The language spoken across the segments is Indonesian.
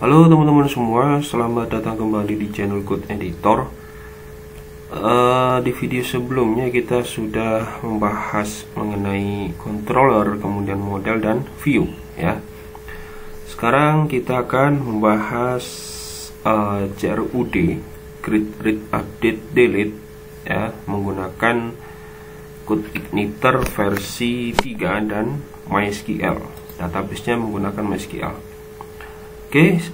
Halo teman-teman semua, selamat datang kembali di channel Code Editor. Di video sebelumnya kita sudah membahas mengenai controller, kemudian model dan view ya. Sekarang kita akan membahas CRUD, Create, Read, Update, Delete ya, menggunakan CodeIgniter versi 3 dan MySQL. Database-nya menggunakan MySQL. Oke,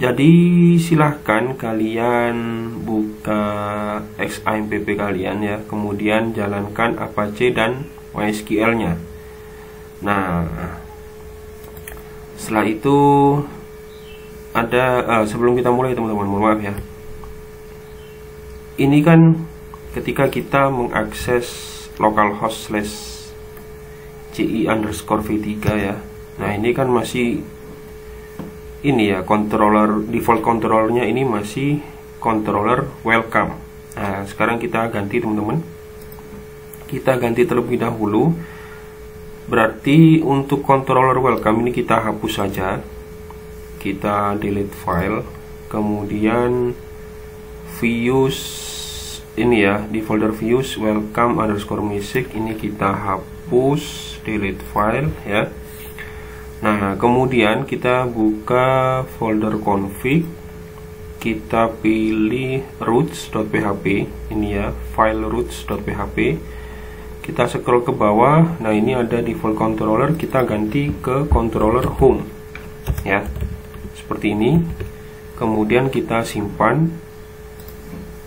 jadi silahkan kalian buka XAMPP kalian ya, kemudian jalankan Apache dan MySQL-nya. Nah, setelah itu ada sebelum kita mulai teman-teman, mohon maaf ya. Ini kan ketika kita mengakses localhost /ci_v3 ya. Nah, ini kan masih ini ya, controller default controllernya ini masih controller welcome. Nah, sekarang kita ganti teman-teman. Kita ganti terlebih dahulu. Berarti untuk controller welcome ini kita hapus saja. Kita delete file. Kemudian views ini ya, di folder views welcome_music ini kita hapus, delete file ya. Nah, kemudian kita buka folder config, kita pilih roots.php, ini ya, file roots.php. Kita scroll ke bawah. Nah, ini ada default controller, kita ganti ke controller home ya, seperti ini. Kemudian kita simpan.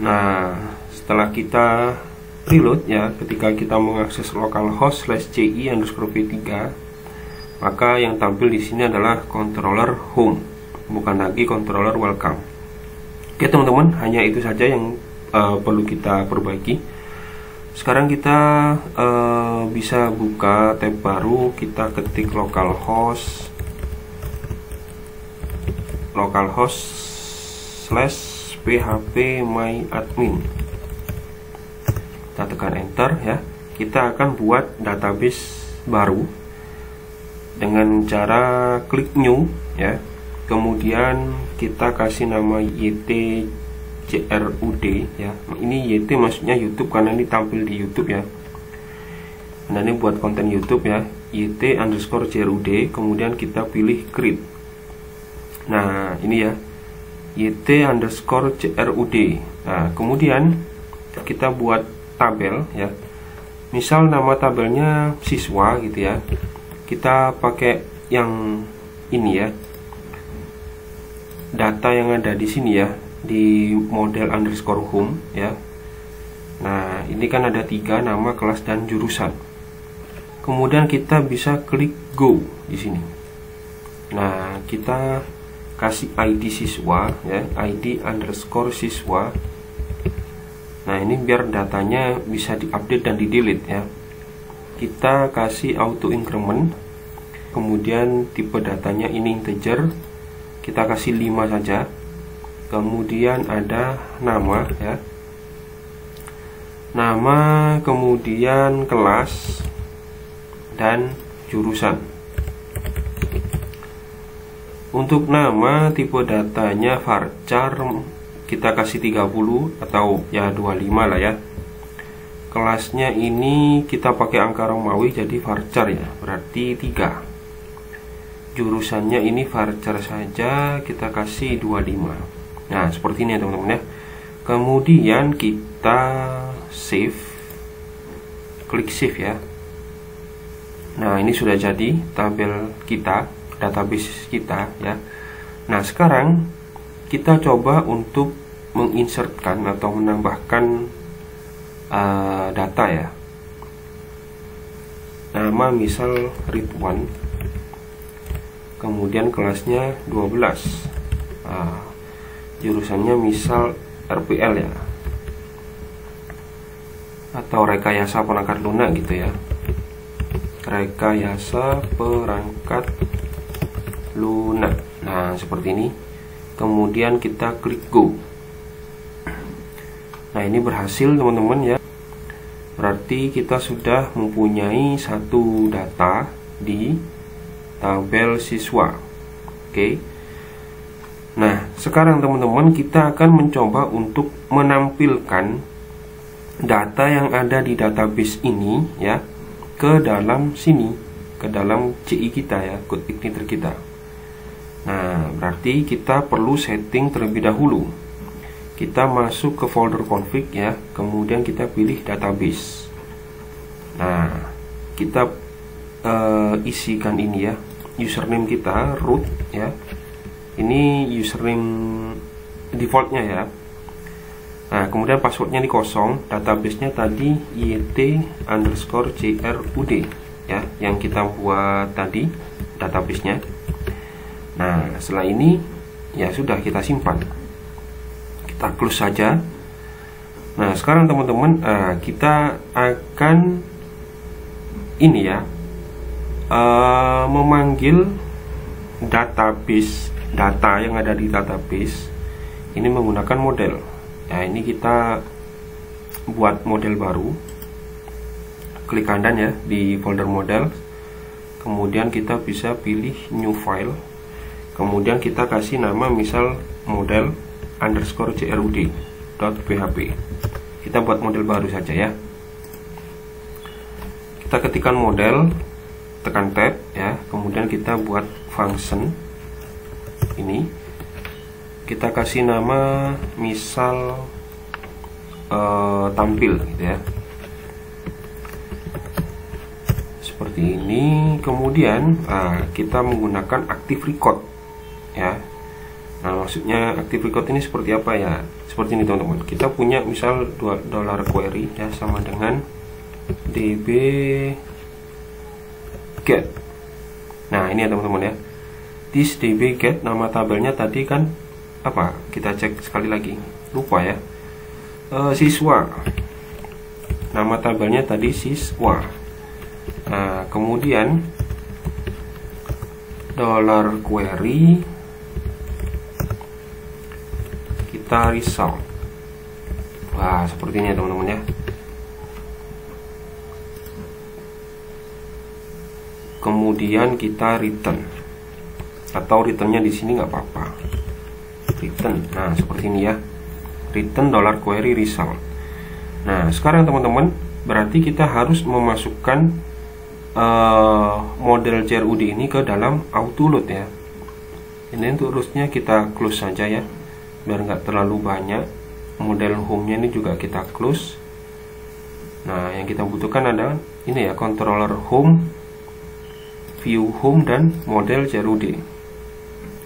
Nah, setelah kita reload ya, ketika kita mengakses localhost /ci_v3, maka yang tampil di sini adalah controller home, bukan lagi controller welcome. Oke teman-teman, hanya itu saja yang perlu kita perbaiki. Sekarang kita bisa buka tab baru, kita ketik localhost /php_myadmin. Kita tekan enter ya. Kita akan buat database baru dengan cara klik new ya. Kemudian kita kasih nama yt_crud ya. Ini yt maksudnya YouTube karena ini tampil di YouTube ya. Nah, ini buat konten YouTube ya. yt_crud, kemudian kita pilih create. Nah, ini ya, yt_crud. Nah, kemudian kita buat tabel ya. Misal nama tabelnya siswa gitu ya. Kita pakai yang ini ya, data yang ada di sini ya, di model_home ya. Nah, ini kan ada 3, nama, kelas, dan jurusan. Kemudian kita bisa klik go di sini. Nah, kita kasih ID siswa ya, ID_siswa. Nah, ini biar datanya bisa diupdate dan di delete ya. Kita kasih auto increment. Kemudian tipe datanya ini integer, kita kasih 5 saja. Kemudian ada nama ya, nama, kemudian kelas dan jurusan. Untuk nama, tipe datanya varchar, kita kasih 30 atau ya 25 lah ya. Kelasnya ini kita pakai angka Romawi jadi varchar ya, berarti 3. Jurusannya ini varchar saja, kita kasih 25. Nah, seperti ini ya teman-teman ya. Kemudian kita save, klik save ya. Nah, ini sudah jadi tabel kita, database kita ya. Nah, sekarang kita coba untuk menginsertkan atau menambahkan data ya. Nama misal read1, kemudian kelasnya 12, jurusannya misal RPL ya, atau rekayasa perangkat lunak gitu ya, rekayasa perangkat lunak. Nah, seperti ini. Kemudian kita klik go. Nah, ini berhasil teman-teman ya. Berarti kita sudah mempunyai satu data di tabel siswa. Oke. Nah, sekarang teman-teman kita akan mencoba untuk menampilkan data yang ada di database ini ya ke dalam sini, ke dalam CI kita ya, code igniter kita. Nah, berarti kita perlu setting terlebih dahulu. Kita masuk ke folder config ya, kemudian kita pilih database. Nah, kita isikan ini ya, username kita root ya. Ini username defaultnya ya. Nah, kemudian passwordnya ini kosong, databasenya tadi yt_crud ya, yang kita buat tadi databasenya. Nah, setelah ini ya sudah, kita simpan, kita close saja. Nah, sekarang teman-teman kita akan ini ya, memanggil database, data yang ada di database ini menggunakan model. Nah, ini kita buat model baru. Klik kanan ya di folder model. Kemudian kita bisa pilih new file. Kemudian kita kasih nama misal model_crud.php. Kita buat model baru saja ya. Kita ketikkan model, tekan tab ya. Kemudian kita buat function. Ini kita kasih nama misal tampil gitu ya, seperti ini. Kemudian kita menggunakan active record ya. Nah, maksudnya active record ini seperti apa ya, seperti ini teman-teman. Kita punya misal $query ya, sama dengan db get. Nah, ini ya teman-teman ya, this db get, nama tabelnya tadi kan apa, kita cek sekali lagi, lupa ya, siswa, nama tabelnya tadi siswa. Nah, kemudian $query kita result. Wah, seperti ini ya teman-teman ya. Kemudian kita return, atau returnnya di sini nggak apa-apa, return. Nah, seperti ini ya, return $query result. Nah, sekarang teman-teman, berarti kita harus memasukkan model CRUD ini ke dalam autoload ya. Ini untuk loadnya kita close saja ya, biar nggak terlalu banyak. Model home-nya ini juga kita close. Nah, yang kita butuhkan adalah ini ya, controller home, view home, dan model CRUD.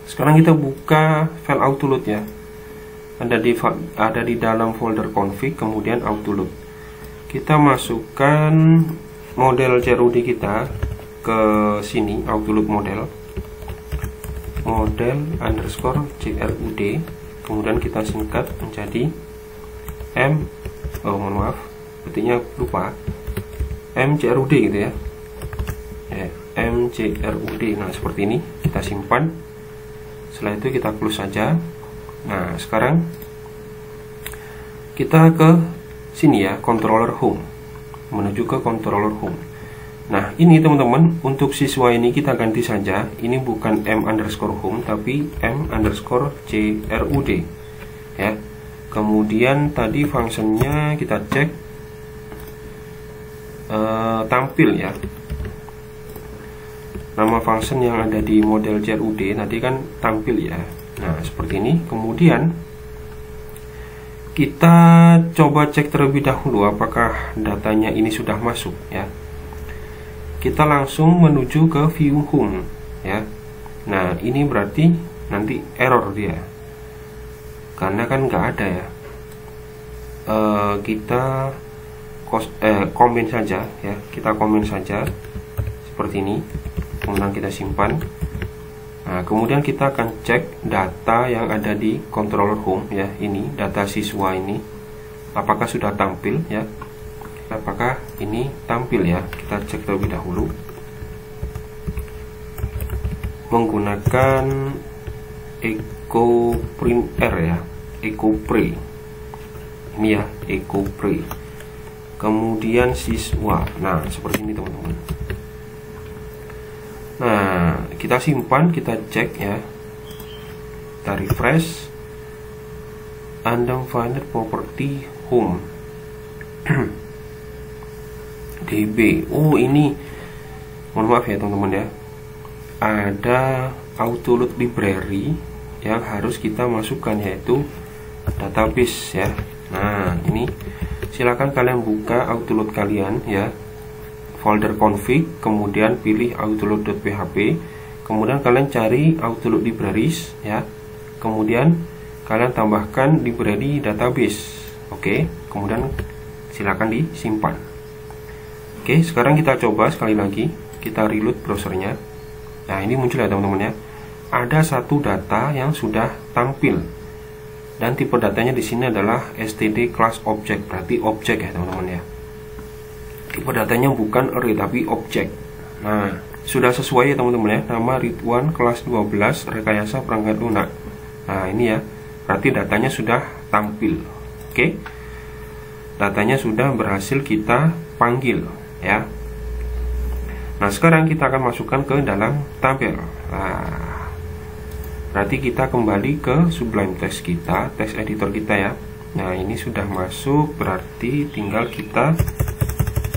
Sekarang kita buka file autoload ya, ada di dalam folder config, kemudian autoload. Kita masukkan model CRUD kita ke sini, autoload model_crud, kemudian kita singkat menjadi mohon maaf, ketiknya lupa, mcrud gitu ya, mcrud. Nah, seperti ini, kita simpan. Setelah itu kita close saja. Nah, sekarang kita ke sini ya, controller home, menuju ke controller home. Nah, ini teman-teman, untuk siswa ini kita ganti saja. Ini bukan m_home tapi m_crud ya. Kemudian tadi fungsinya kita cek tampil ya. Nama function yang ada di model CRUD tadi kan tampil ya. Nah, seperti ini. Kemudian kita coba cek terlebih dahulu apakah datanya ini sudah masuk ya. Kita langsung menuju ke view home ya. Nah, ini berarti nanti error dia, karena kan nggak ada ya. Kita komen saja ya, kita komen saja seperti ini. Kemudian kita simpan. Nah, kemudian kita akan cek data yang ada di controller home ya, ini data siswa ini apakah sudah tampil ya, apakah ini tampil ya. Kita cek terlebih dahulu menggunakan echo print r ya, echo pre ini ya, echo pre, kemudian siswa. Nah, seperti ini teman-teman. Nah, kita simpan, kita cek ya, kita refresh, undefined property home db. Oh, ini mohon maaf ya teman-teman ya, ada autoload library yang harus kita masukkan, yaitu database ya. Nah, ini silakan kalian buka autoload kalian ya, folder config, kemudian pilih autoload.php, kemudian kalian cari autoload libraries ya, kemudian kalian tambahkan library database. Oke, kemudian silakan disimpan. Oke, sekarang kita coba sekali lagi, kita reload browsernya. Nah, ini muncul ya teman-teman ya, ada satu data yang sudah tampil, dan tipe datanya di sini adalah std class object, berarti objek ya teman-teman ya. Tipe datanya bukan array tapi objek. Nah, sudah sesuai ya teman-teman ya, nama Ridwan kelas 12 rekayasa perangkat lunak. Nah, ini ya, berarti datanya sudah tampil. Oke, datanya sudah berhasil kita panggil ya. Nah, sekarang kita akan masukkan ke dalam tabel. Nah, berarti kita kembali ke Sublime Text kita, text editor kita ya. Nah, ini sudah masuk, berarti tinggal kita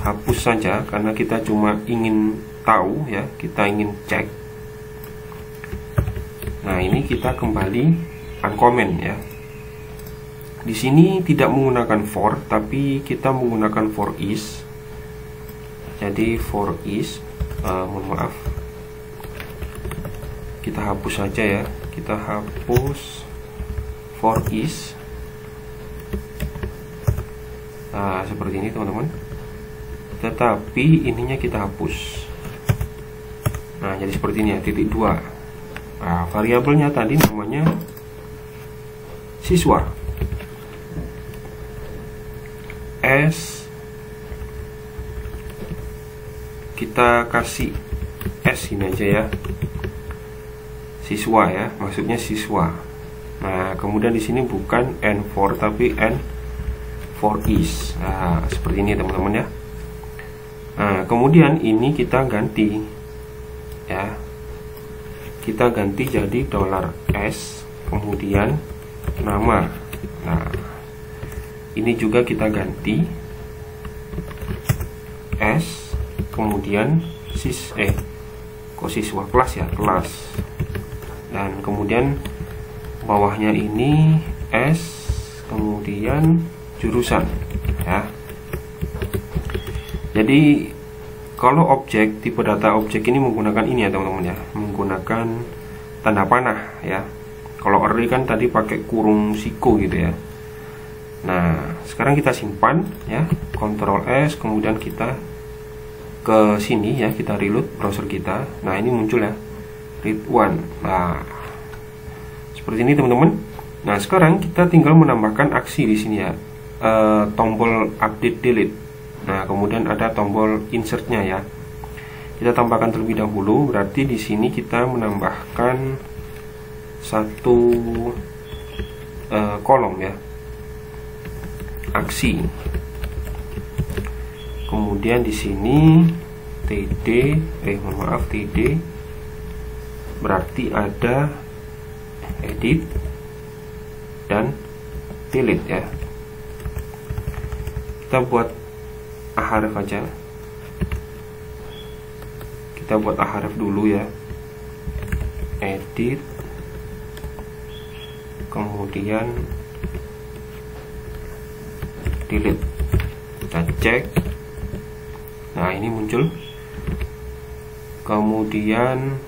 hapus saja, karena kita cuma ingin tahu ya, kita ingin cek. Nah, ini kita kembali uncomment ya. Di sini tidak menggunakan for, tapi kita menggunakan for is. Jadi for is, mohon maaf, kita hapus saja ya, kita hapus for is. Nah, seperti ini teman-teman, tetapi ininya kita hapus. Nah, jadi seperti ini ya, titik 2. Nah, variabelnya tadi namanya siswa, s, kita kasih s ini aja ya, siswa ya, maksudnya siswa. Nah, kemudian di sini bukan n4 tapi n4 is. Nah, seperti ini teman-teman ya. Nah, kemudian ini kita ganti ya, kita ganti jadi $s kemudian nama. Nah, ini juga kita ganti s kemudian siswa kelas ya, kelas, dan kemudian bawahnya ini s kemudian jurusan ya. Jadi kalau objek, tipe data objek ini menggunakan ini ya teman-teman ya, menggunakan tanda panah ya. Kalau array kan tadi pakai kurung siku gitu ya. Nah, sekarang kita simpan ya, Ctrl S, kemudian kita ke sini ya, kita reload browser kita. Nah, ini muncul ya, Ridwan. Nah, seperti ini teman-teman. Nah, sekarang kita tinggal menambahkan aksi di sini ya, tombol update delete. Nah, kemudian ada tombol insertnya ya. Kita tambahkan terlebih dahulu, berarti di sini kita menambahkan satu kolom ya, aksi. Kemudian di sini td, td berarti ada edit dan delete ya. Kita buat ahref aja, kita buat ahref dulu ya, edit kemudian delete, kita cek. Nah, ini muncul, kemudian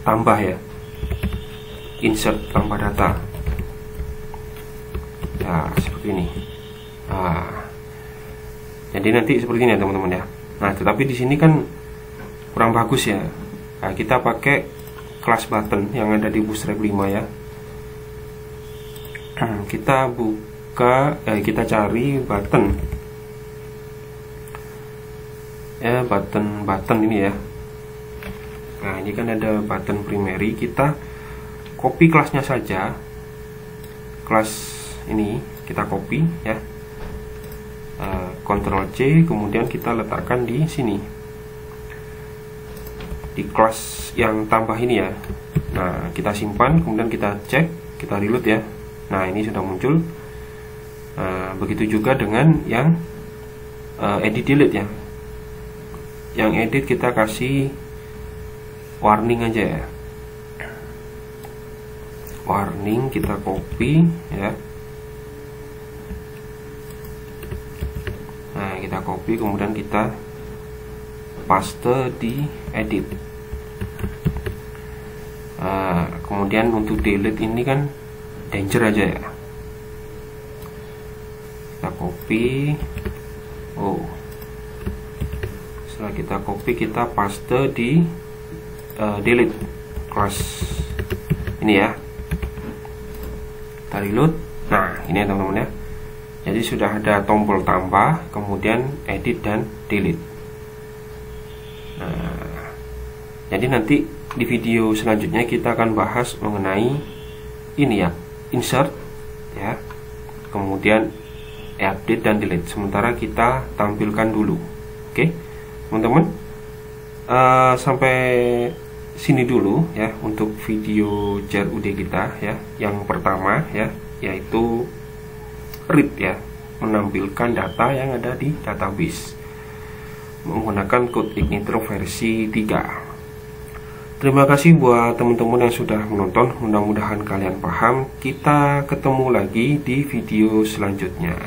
tambah ya, insert tambah data. Nah, seperti ini. Nah, jadi nanti seperti ini ya teman-teman ya. Nah, tetapi di sini kan kurang bagus ya. Nah, kita pakai class button yang ada di Bootstrap 5 ya. Kita buka, kita cari button ya, button ini ya. Nah, ini kan ada button primary, kita copy kelasnya saja, kelas ini kita copy ya, Ctrl C, kemudian kita letakkan di sini. di kelas yang tambah ini ya. Nah, kita simpan, kemudian kita cek, kita reload ya. Nah, ini sudah muncul. Nah, begitu juga dengan yang edit delete ya. Yang edit kita kasih warning aja ya. Warning kita copy ya. Nah, kita copy kemudian kita paste di edit. Kemudian untuk delete ini kan danger aja ya. Kita copy. Setelah kita copy, kita paste di delete class ini ya. Kita reload. Nah, ini ya teman-teman ya. Jadi sudah ada tombol tambah, kemudian edit dan delete. Nah, jadi nanti di video selanjutnya kita akan bahas mengenai ini ya, insert ya, kemudian update dan delete. Sementara kita tampilkan dulu. Oke, teman-teman, sampai sini dulu ya untuk video CRUD kita ya. Yang pertama ya, yaitu read ya, menampilkan data yang ada di database menggunakan code Igniter versi 3. Terima kasih buat teman-teman yang sudah menonton. Mudah-mudahan kalian paham. Kita ketemu lagi di video selanjutnya.